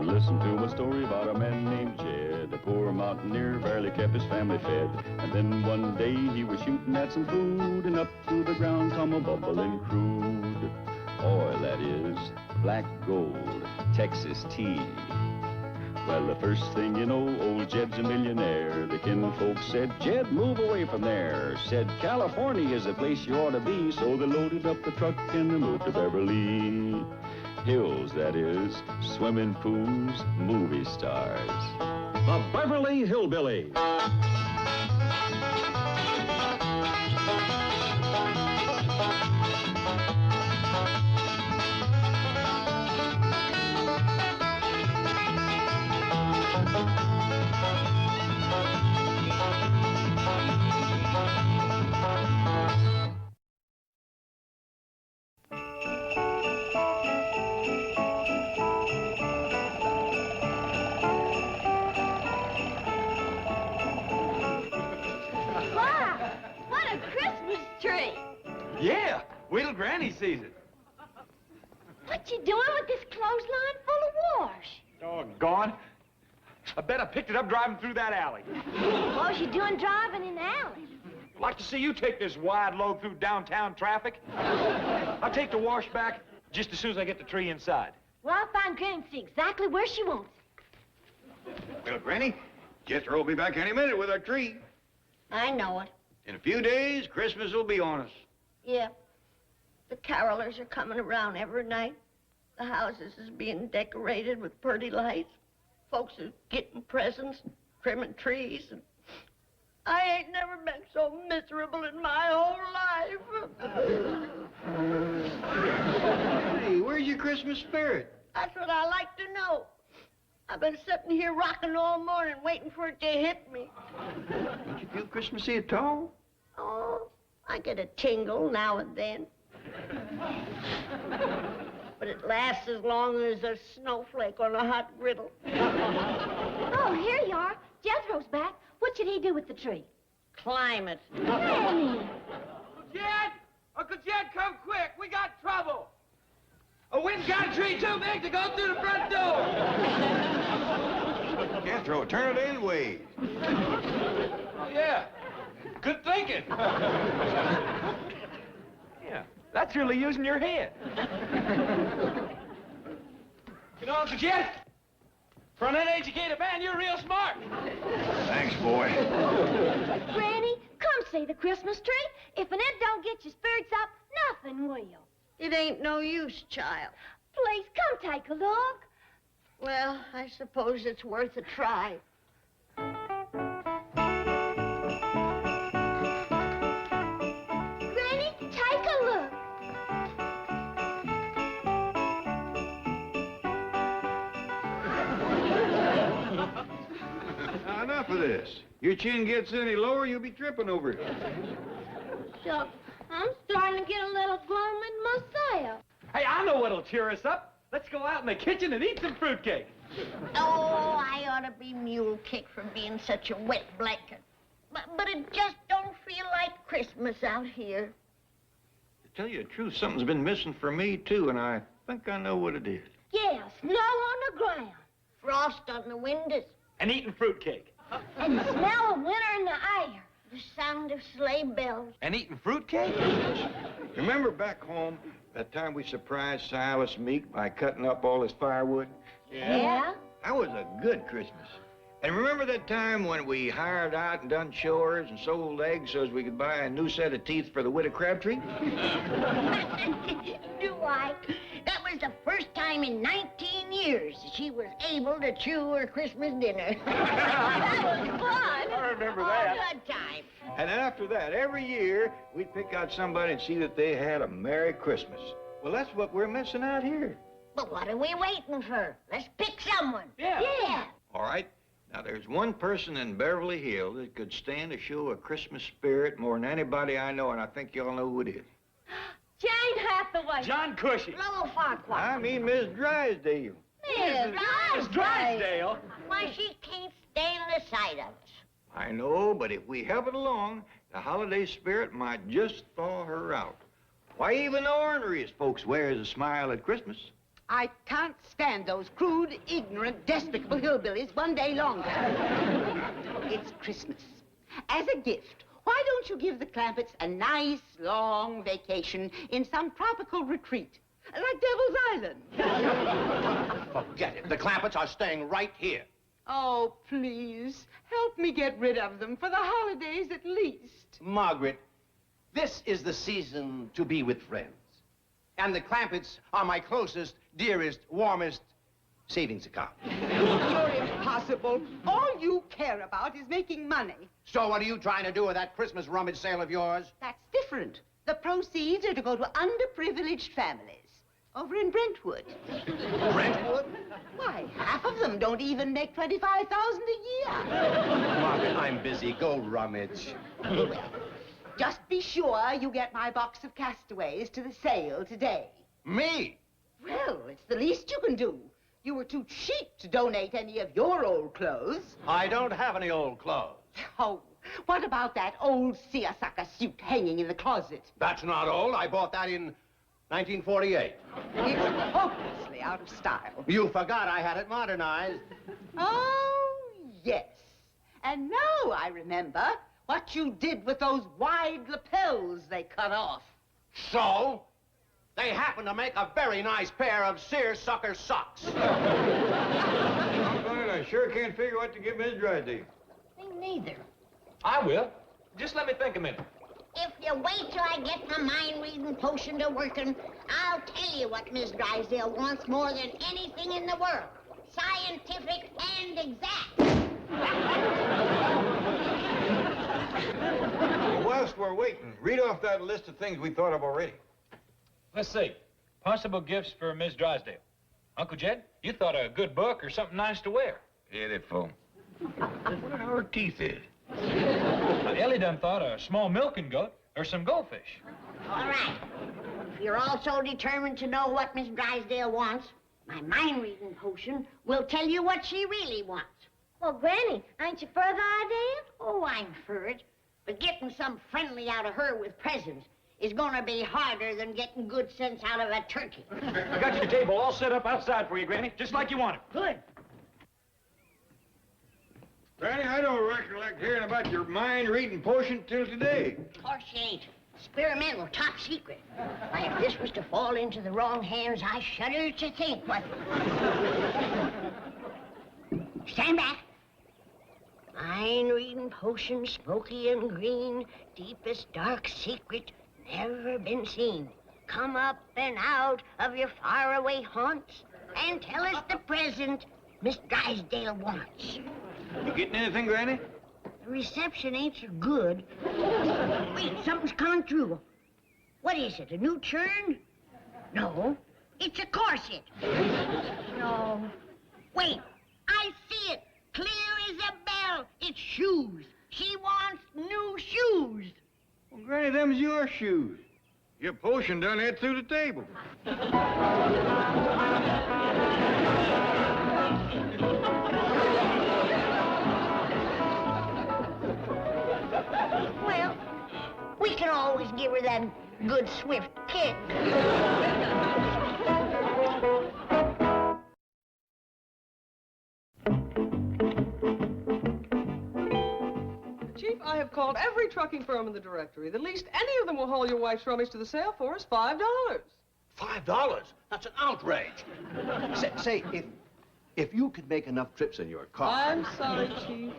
listen to a story about a man named Jed. A poor mountaineer barely kept his family fed. And then one day he was shooting at some food, and up through the ground come a bubbling crude oil, that is, black gold, Texas tea. Well, the first thing you know, old Jed's a millionaire. The kinfolk said, Jed, move away from there. Said, California is the place you ought to be. So they loaded up the truck and they moved to Beverly Hills, that is, swimming pools, movie stars. The Beverly Hillbillies. Yeah, wait till Granny sees it. What you doing with this clothesline full of wash? Doggone. I bet I picked it up driving through that alley. What was you doing driving in the alley? I'd like to see you take this wide load through downtown traffic. I'll take the wash back just as soon as I get the tree inside. Well, I'll find Granny and see exactly where she wants it. Well, Granny, Jethro will be back any minute with our tree. I know it. In a few days, Christmas will be on us. Yeah. The carolers are coming around every night. The houses is being decorated with pretty lights. Folks are getting presents, trimming trees, and I ain't never been so miserable in my whole life. Hey, where's your Christmas spirit? That's what I like to know. I've been sitting here rocking all morning waiting for it to hit me. Don't you feel Christmassy at all? Oh, I get a tingle now and then. But it lasts as long as a snowflake on a hot griddle. Oh, here you are. Jethro's back. What should he do with the tree? Climb it. Granny! Jed! Uncle Jed, come quick. We got trouble. A wind's got a tree too big to go through the front door. Jethro, turn it anyway. Oh, yeah. Good thinking. Yeah, that's really using your head. You know, Uncle Jed, for an uneducated man, you're real smart. Thanks, boy. Granny, come see the Christmas tree. If an it don't get your spirits up, nothing will. It ain't no use, child. Please, come take a look. Well, I suppose it's worth a try. Granny, take a look. Now, enough of this. Your chin gets any lower, you'll be tripping over it. Shucks, I'm starting to get a little gloomy myself. Hey, I know what'll cheer us up. Let's go out in the kitchen and eat some fruitcake. Oh, I ought to be mule kicked for being such a wet blanket. But it just don't feel like Christmas out here. To tell you the truth, something's been missing for me, too, and I think I know what it is. Yeah, snow on the ground. Frost on the windows. And eating fruitcake. And the smell of winter in the air. The sound of sleigh bells. And eating fruitcake? Remember back home, that time we surprised Silas Meek by cutting up all his firewood? Yeah? That was a good Christmas. And remember that time when we hired out and done chores and sold eggs so as we could buy a new set of teeth for the widow Crabtree? Do I? That was the first time in 19 years that she was able to chew her Christmas dinner. That was fun. I remember that. Oh, good time. And after that, every year, we'd pick out somebody and see that they had a Merry Christmas. Well, that's what we're missing out here. But what are we waiting for? Let's pick someone. Yeah. All right. Now, there's one person in Beverly Hills that could stand to show a Christmas spirit more than anybody I know, and I think y'all know who it is. Jane Hathaway. John Cushing. Lowell Farquhar. I mean Miss Drysdale. Miss Drysdale. Why, she can't stand the sight of us. I know, but if we help it along, the holiday spirit might just thaw her out. Why, even the ornery as folks wears a smile at Christmas. I can't stand those crude, ignorant, despicable hillbillies one day longer. It's Christmas. As a gift, why don't you give the Clampetts a nice, long vacation in some tropical retreat, like Devil's Island? Forget it. The Clampetts are staying right here. Oh, please, help me get rid of them for the holidays at least. Margaret, this is the season to be with friends. And the Clampetts are my closest, dearest, warmest savings account. You're impossible. All you care about is making money. So what are you trying to do with that Christmas rummage sale of yours? That's different. The proceeds are to go to underprivileged families over in Brentwood. Brentwood? Why, half of them don't even make $25,000 a year. Margaret, I'm busy. Go rummage. Well, just be sure you get my box of castaways to the sale today. Me? Well, it's the least you can do. You were too cheap to donate any of your old clothes. I don't have any old clothes. Oh, what about that old seersucker suit hanging in the closet? That's not old. I bought that in 1948. It's hopelessly out of style. You forgot I had it modernized. Oh, yes. And now I remember what you did with those wide lapels they cut off. So? They happen to make a very nice pair of seersucker socks. I'm glad I sure can't figure what to give Miss Drysdale. Me neither. I will. Just let me think a minute. If you wait till I get my mind-reading potion to working, I'll tell you what Miss Drysdale wants more than anything in the world. Scientific and exact. Whilst we're waiting, read off that list of things we thought of already. Let's see. Possible gifts for Miss Drysdale. Uncle Jed, you thought a good book or something nice to wear. Hit it, fool. What our teeth is. Ellie done thought a small milking goat or some goldfish. All right. If you're all so determined to know what Miss Drysdale wants, my mind-reading potion will tell you what she really wants. Well, Granny, ain't you for the idea? Oh, I'm for it. But getting some friendly out of her with presents is gonna be harder than getting good sense out of a turkey. I got your table all set up outside for you, Granny, just like you wanted. Good. Granny, I don't recollect hearing about your mind-reading potion till today. Of course you ain't. Experimental, top secret. Why, if this was to fall into the wrong hands, I shudder to think what... Stand back. Mind-reading potion, smoky and green, deepest dark secret, never been seen. Come up and out of your faraway haunts and tell us the present Miss Drysdale wants. You getting anything, Granny? The reception ain't so good. Wait, something's come through. What is it, a new churn? No, it's a corset. No. Wait, I see it. Clear as a bell. It's shoes. She wants new shoes. Well, Granny, them's your shoes. Your potion done that through the table. Well, we can always give her that good swift kick. Chief, I have called every trucking firm in the directory. The least any of them will haul your wife's rummage to the sale for is $5. $5? That's an outrage. Say, if you could make enough trips in your car... I'm sorry, Chief.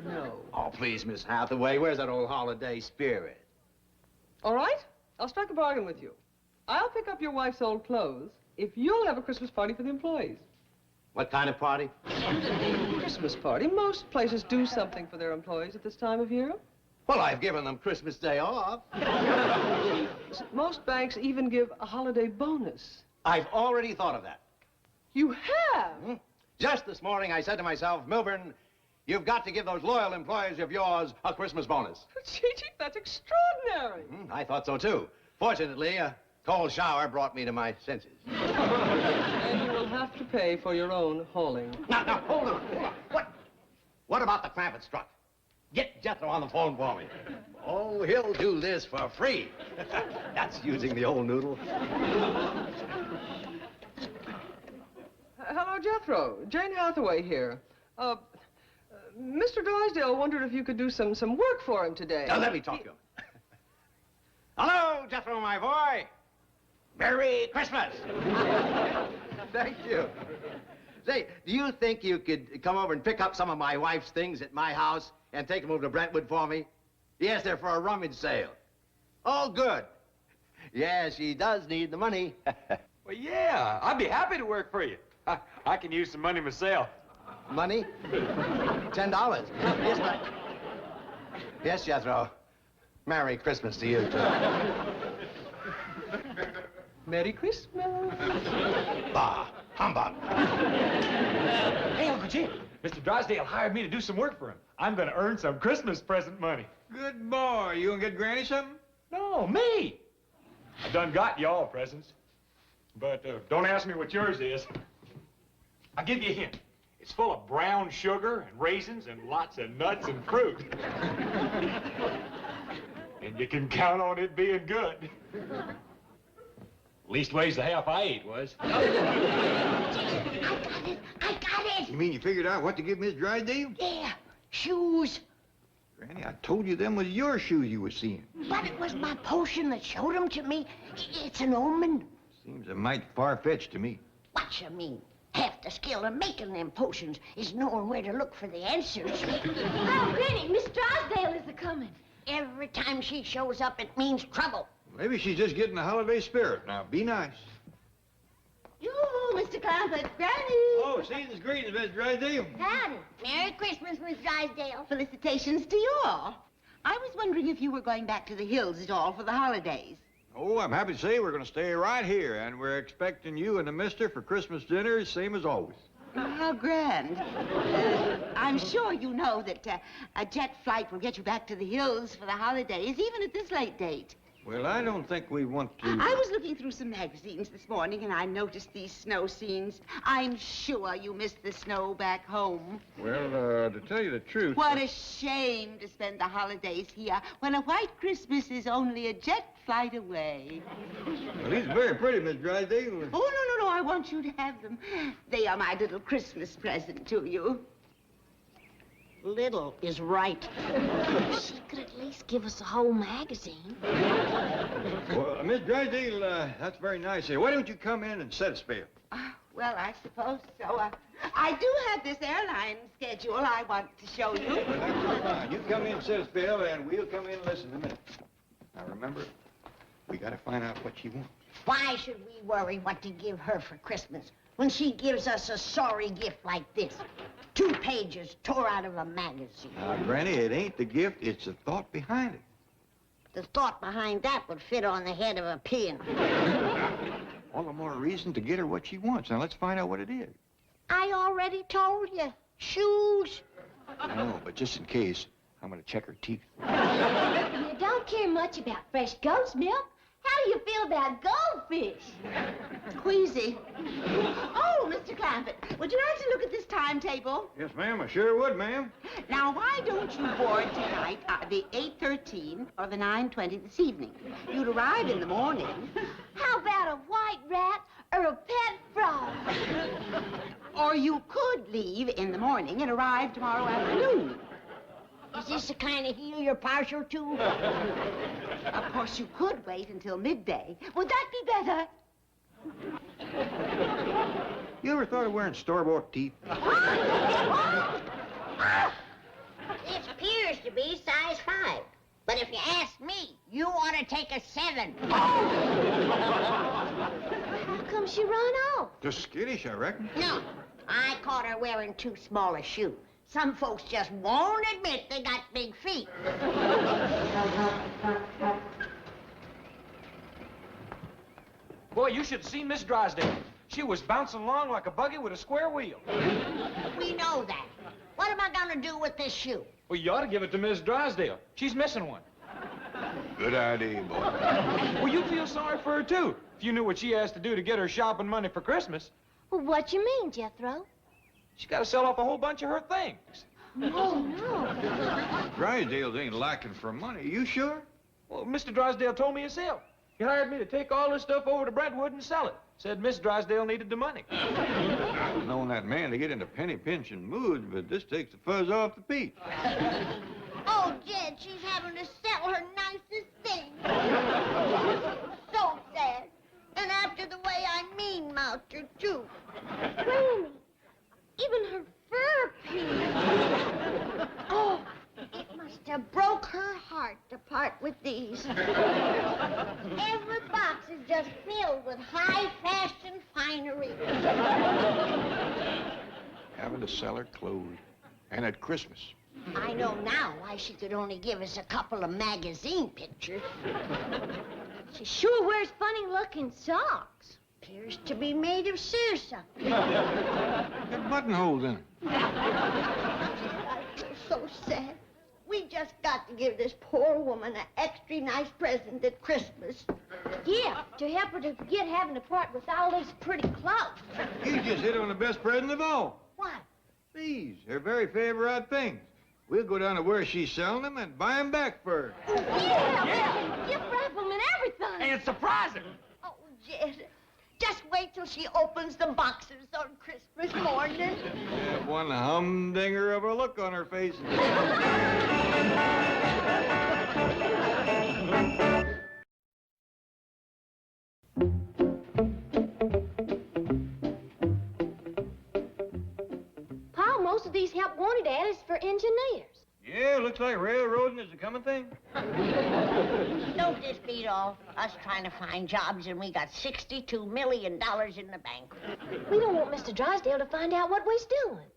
No. Oh, please, Miss Hathaway, where's that old holiday spirit? All right, I'll strike a bargain with you. I'll pick up your wife's old clothes if you'll have a Christmas party for the employees. What kind of party? Christmas party. Most places do something for their employees at this time of year. Well, I've given them Christmas Day off. Most banks even give a holiday bonus. I've already thought of that. You have? Hmm? Just this morning, I said to myself, Milburn, you've got to give those loyal employees of yours a Christmas bonus. Chief, that's extraordinary. I thought so, too. Fortunately, a cold shower brought me to my senses. And you will have to pay for your own hauling. Now, hold on. What about the Clampett truck? Get Jethro on the phone for me. Oh, he'll do this for free. That's using the old noodle. Hello, Jethro. Jane Hathaway here. Mr. Drysdale wondered if you could do some work for him today. Now, let me talk to him. Hello, Jethro, my boy. Merry Christmas. Thank you. Say, do you think you could come over and pick up some of my wife's things at my house and take them over to Brentwood for me? Yes, they're for a rummage sale. Oh, good. Yeah, she does need the money. Well, yeah, I'd be happy to work for you. I can use some money myself. Money? $10. Yes, but... Yes, Jethro. Merry Christmas to you, too. Merry Christmas. Bah, humbug. Hey, Uncle Jim, Mr. Drysdale hired me to do some work for him. I'm going to earn some Christmas present money. Good boy. You gonna get Granny something? No, me. I done got y'all presents. But don't ask me what yours is. I'll give you a hint. It's full of brown sugar and raisins and lots of nuts and fruit. And you can count on it being good. Leastways, the half I ate was. I got it. You mean you figured out what to give Miss Drysdale? Yeah, shoes. Granny, I told you them was your shoes you was seeing. But it was my potion that showed them to me. It's an omen. Seems a mite far-fetched to me. What you mean? Half the skill of making them potions is knowing where to look for the answers. Oh, Granny, Miss Drysdale is a-coming. Every time she shows up, it means trouble. Maybe she's just getting the holiday spirit. Now, be nice. Yoo-hoo, Mr. Clampett, Granny. Oh, season's greetings, Miss Drysdale. Howdy. Merry Christmas, Miss Drysdale. Felicitations to you all. I was wondering if you were going back to the hills at all for the holidays. Oh, I'm happy to say we're going to stay right here, and we're expecting you and the mister for Christmas dinner, same as always. How grand. I'm sure you know that a jet flight will get you back to the hills for the holidays, even at this late date. Well, I don't think we want to... I was looking through some magazines this morning, and I noticed these snow scenes. I'm sure you missed the snow back home. Well, to tell you the truth... What a shame to spend the holidays here when a white Christmas is only a jet flight away. Well, these are very pretty, Miss Drysdale. Oh, no, I want you to have them. They are my little Christmas present to you. Little is right. She could at least give us a whole magazine. Well, Miss Drysdale, that's very nice. Why don't you come in and set a spell? Well, I suppose so. I do have this airline schedule I want to show you. Well, that's fine. You come in and set a spell, and we'll come in and listen in a minute. Now, remember, we got to find out what she wants. Why should we worry what to give her for Christmas when she gives us a sorry gift like this? 2 pages tore out of a magazine. Now, Granny, it ain't the gift, it's the thought behind it. The thought behind that would fit on the head of a pin. All the more reason to get her what she wants. Now, let's find out what it is. I already told you. Shoes. I know, but just in case, I'm going to check her teeth. You don't care much about fresh goat's milk. How do you feel about goldfish? Queasy. Oh, Mr. Clampett, would you like to look at this timetable? Yes, ma'am, I sure would, ma'am. Now, why don't you board tonight, the 8:13 or the 9:20 this evening? You'd arrive in the morning. How about a white rat or a pet frog? Or you could leave in the morning and arrive tomorrow afternoon. Is this the kind of heel you're partial to? Of course, you could wait until midday. Would that be better? You ever thought of wearing store-bought teeth? It appears to be size 5. But if you ask me, you ought to take a 7. How come she run off? Just skittish, I reckon. No, I caught her wearing too small a shoe. Some folks just won't admit they got big feet. Boy, you should have seen Miss Drysdale. She was bouncing along like a buggy with a square wheel. We know that. What am I going to do with this shoe? Well, you ought to give it to Miss Drysdale. She's missing one. Good idea, boy. Well, you'd feel sorry for her, too, if you knew what she has to do to get her shopping money for Christmas. Well, what you mean, Jethro? She's got to sell off a whole bunch of her things. No. Drysdale's ain't lacking for money. You sure? Well, Mr. Drysdale told me himself. He hired me to take all this stuff over to Brentwood and sell it. Said Miss Drysdale needed the money. that man to get into penny-pinching moods, but this takes the fuzz off the peach. Oh, Jed, she's having to sell her nicest thing. So sad. And after the way I mean-mouthed her, too. Granny, even her fur piece. Oh, it must have broke her heart to part with these. Every box is just filled with high-fashion finery. Having to sell her clothes. And at Christmas. I know now why she could only give us a couple of magazine pictures. She sure wears funny-looking socks. Appears to be made of seersucker. Got buttonholes in it. I feel so sad. We just got to give this poor woman an extra nice present at Christmas. Yeah, to help her to forget having to part with all those pretty clothes. You just hit on the best present of all. What? These, her very favorite things. We'll go down to where she's selling them and buy them back for her. Yeah. Gift wrap them and everything. And surprise her. Oh, Jed, just wait till she opens the boxes on Christmas morning. That one humdinger of a look on her face. Pa, most of these help wanted ads for engineers. Yeah, looks like railroading is a coming thing. Don't this beat all? Us trying to find jobs and we got $62 million in the bank. We don't want Mr. Drysdale to find out what we're doing.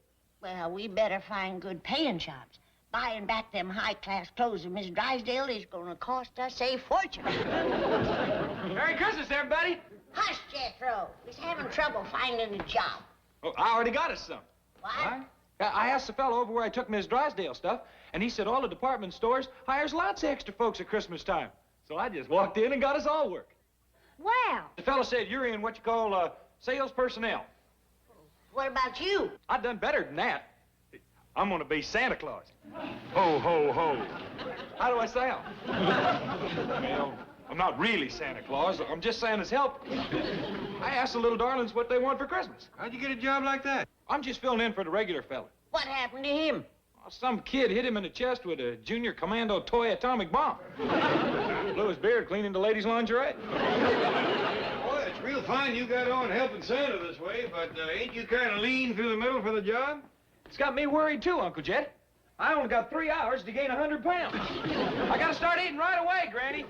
Well, we better find good paying jobs. Buying back them high-class clothes of Miss Drysdale is going to cost us a fortune. Merry Christmas, everybody. Hush, Jethro. He's having trouble finding a job. Oh, I already got us some. What? I asked the fellow over where I took Miss Drysdale stuff, and he said all the department stores hires lots of extra folks at Christmas time. So I just walked in and got us all work. Well, The fellow said you're in what you call sales personnel. what about you? I done better than that. I'm gonna be Santa Claus. Ho, ho, ho. How do I sound? Well, I'm not really Santa Claus. I'm just Santa's helper. I asked the little darlings what they want for Christmas. How'd you get a job like that? I'm just filling in for the regular fella. What happened to him? Well, some kid hit him in the chest with a Junior Commando toy atomic bomb. Blew his beard cleaning the ladies' lingerie. Boy, it's real fine you got on helping Santa this way, but ain't you kind of lean through the middle for the job? It's got me worried too, Uncle Jed. I only got 3 hours to gain 100 pounds. I gotta start eating right away, Granny.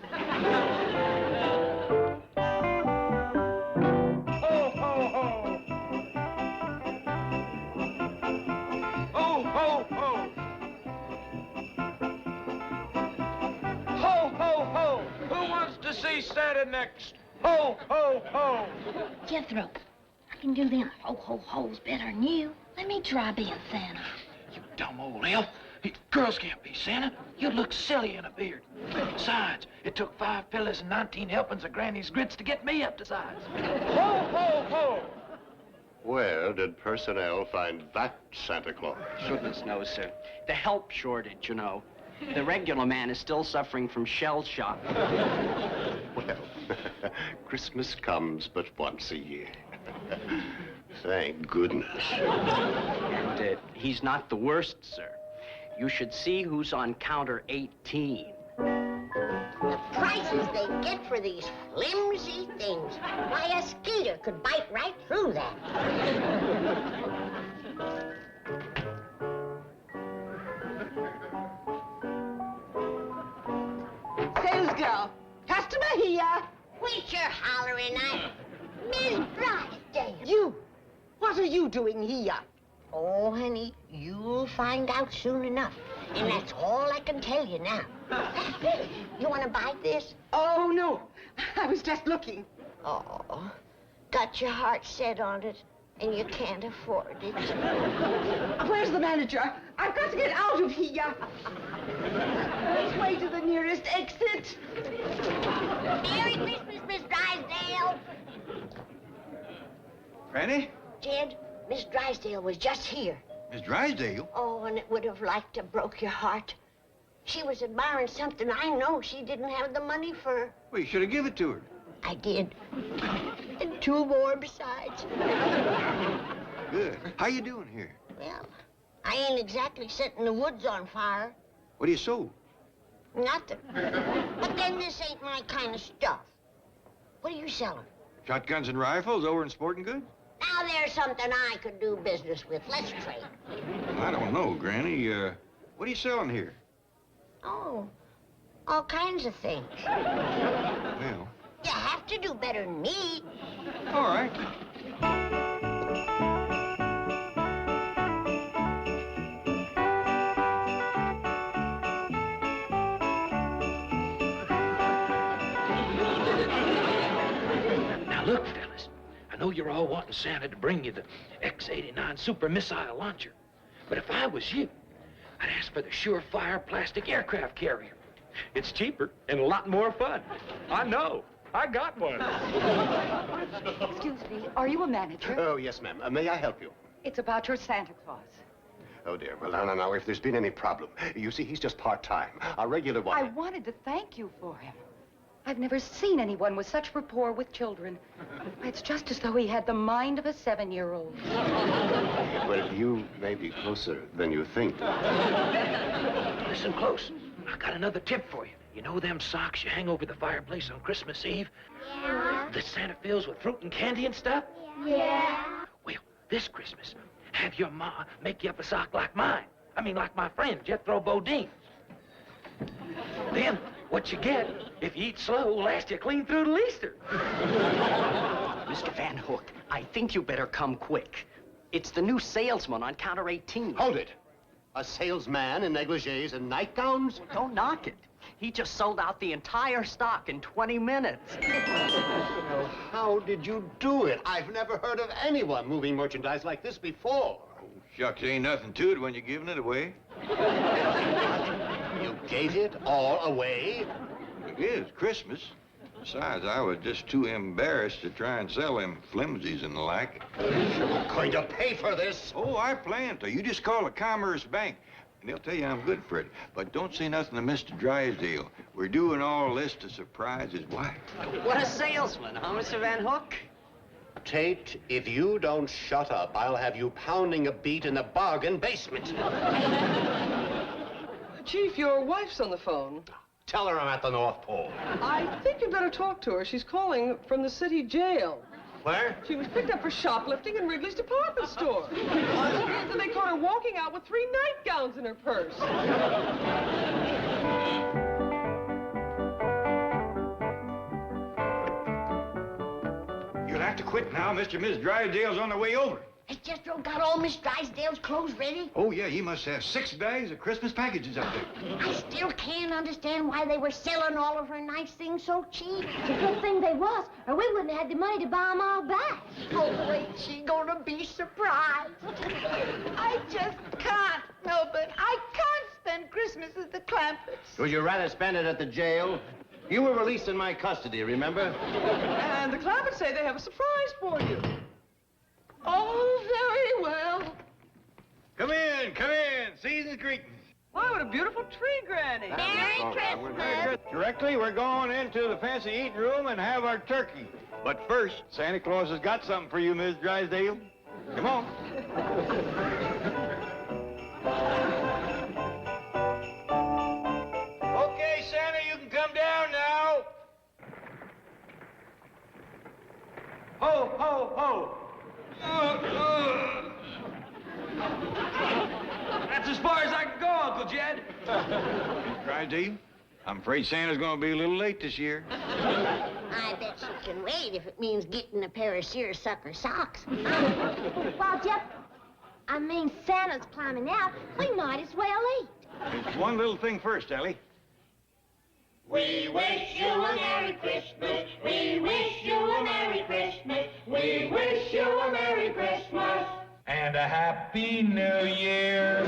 Ho, ho, ho. Ho, ho, ho. Ho, ho, ho. Who wants to see Santa next? Ho, ho, ho. Jethro, I can do them ho-ho-hos better than you. Let me try being Santa. You dumb old elf. Girls can't be Santa. You'd look silly in a beard. Besides, it took 5 pillows and 19 helpings of Granny's grits to get me up to size. Ho, ho, ho. Where did personnel find that Santa Claus? Goodness knows, sir. The help shortage, you know. The regular man is still suffering from shell shock. Well, Christmas comes but once a year. Thank goodness. And he's not the worst, sir. You should see who's on counter 18. The prices they get for these flimsy things. Why, a skeeter could bite right through that. Sales girl, customer here. Quit your hollering, Miss Drysdale. You, what are you doing here? Oh, honey, you'll find out soon enough. And that's all I can tell you now. You want to buy this? Oh, no. I was just looking. Oh, got your heart set on it, and you can't afford it. Where's the manager? I've got to get out of here. Let's way to the nearest exit. Merry Christmas, Miss Drysdale. Granny? Jed, Miss Drysdale was just here. Miss Drysdale? Oh, and it would have liked to broke your heart. She was admiring something I know she didn't have the money for. Well, you should have given it to her. I did. And 2 more besides. Good. How you doing here? Well, I ain't exactly setting the woods on fire. What do you sow? Nothing. But then this ain't my kind of stuff. What are you selling? Shotguns and rifles over in Sporting Goods? Now there's something I could do business with. Let's trade. I don't know, Granny. What are you selling here? Oh, all kinds of things. Well, You have to do better than me. all right. Now look, fellas, I know you're all wanting Santa to bring you the X-89 Super Missile Launcher, but if I was you, I'd ask for the Surefire plastic aircraft carrier. It's cheaper and a lot more fun. I know. I got one. Excuse me, are you a manager? Oh, yes, ma'am. May I help you? It's about your Santa Claus. Oh, dear. Well, now, if there's been any problem. You see, he's just part-time. Our regular one... I wanted to thank you for him. I've never seen anyone with such rapport with children. It's just as though he had the mind of a 7-year-old. Well, you may be closer than you think. Listen close. I got another tip for you. You know them socks you hang over the fireplace on Christmas Eve? Yeah. That Santa fills with fruit and candy and stuff? Yeah. Well, this Christmas, have your ma make you up a sock like mine. I mean, like my friend, Jethro Bodine. Then, what you get, if you eat slow, will last you clean through till Easter. Mr. Van Hook, I think you better come quick. It's the new salesman on counter 18. Hold it. A salesman in negligees and nightgowns? Don't knock it. He just sold out the entire stock in 20 minutes. Well, how did you do it? I've never heard of anyone moving merchandise like this before. Shucks, ain't nothing to it when you're giving it away. You gave it all away? It is Christmas. Besides, I was just too embarrassed to try and sell them flimsies and the like. You're going to pay for this? Oh, I plan to. You just call the Commerce Bank, and they'll tell you I'm good for it. But don't say nothing to Mr. Drysdale. We're doing all this to surprise his wife. What a salesman, huh, Mr. Van Hook? Tate, if you don't shut up, I'll have you pounding a beat in the bargain basement. Chief, your wife's on the phone. Tell her I'm at the North Pole. I think you'd better talk to her. She's calling from the city jail. Where? She was picked up for shoplifting in Wrigley's department store. And they caught her walking out with 3 nightgowns in her purse. You'll have to quit now. Mr. and Miss Drysdale's on their way over. Has Jethro got all Miss Drysdale's clothes ready? Oh, yeah, he must have 6 bags of Christmas packages up there. I still can't understand why they were selling all of her nice things so cheap. It's a good thing they was, or we wouldn't have had the money to buy them all back. Oh, ain't she gonna be surprised? I just can't help it. I can't spend Christmas at the Clampetts. Would you rather spend it at the jail? You were released in my custody, remember? And the Clampetts say they have a surprise for you. Oh, very well. Come in, come in. Season's greetings. Why, what a beautiful tree, Granny. Merry Christmas. Directly, we're going into the fancy eating room and have our turkey. But first, Santa Claus has got something for you, Miss Drysdale. Come on. Okay, Santa, you can come down now. Ho, ho, ho. That's as far as I can go, Uncle Jed. Drysdale, I'm afraid Santa's going to be a little late this year. I bet she can wait if it means getting a pair of seersucker socks. Well, Jeff, I mean, Santa's climbing out. We might as well eat. It's one little thing first, Ellie. We wish you a Merry Christmas. We wish you a Merry Christmas. We wish you a Merry Christmas. And a Happy New Year.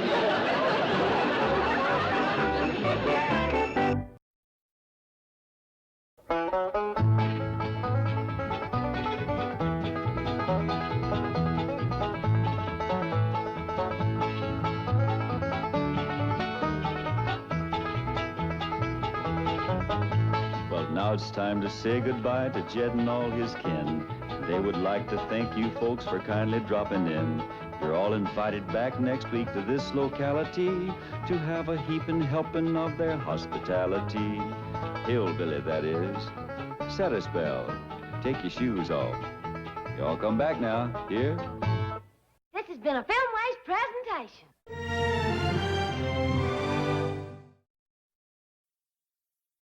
Well, now it's time to say goodbye to Jed and all his kin. They would like to thank you folks for kindly dropping in. You're all invited back next week to this locality to have a heaping helping of their hospitality. Hillbilly, that is. Set a spell. Take your shoes off. Y'all come back now. Here? This has been a FilmWays presentation.